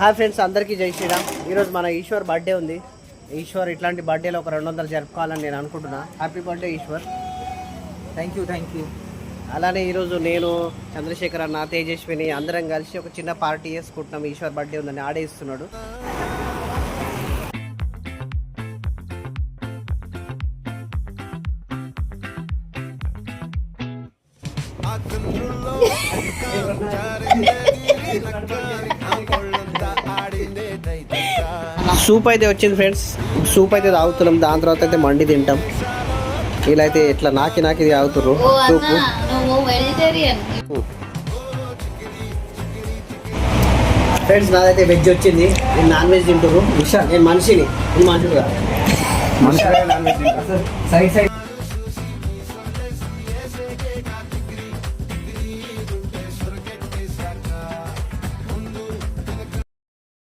Hi friends, అందరికీ జై శ్రీరామ్. ఈరోజు మన ఈశ్వర్ బర్త్డే ఉంది. ఈశ్వర్ ఇట్లాంటి బర్త్డేలో ఒక 200 జరుపుకోవాలని నేను అనుకుంటున్నా. Happy birthday Ishwar. Thank you. అలానే ఈరోజు నేను చంద్రశేఖర్ అన్న, తేజస్విని అందరం కలిసి ఒక చిన్న పార్టీ చేసుకుంటున్నాం. ఈశ్వర్ బర్త్డే ఉందని ఆడే ఇస్తున్నాడు. సూప్ అయితే వచ్చింది ఫ్రెండ్స్. సూప్ అయితే తాగుతున్నాం. దాని తర్వాత అయితే మండి తింటాం. ఇలా అయితే ఇట్లా నాకి ఇది తాగుతుర్రు సూపు. ఫ్రెండ్స్ నాదైతే వెజ్ వచ్చింది. నేను నాన్ వెజ్ తింటుర్రు. నేను మనిషిని, ఇది మనుషులుగా సైడ్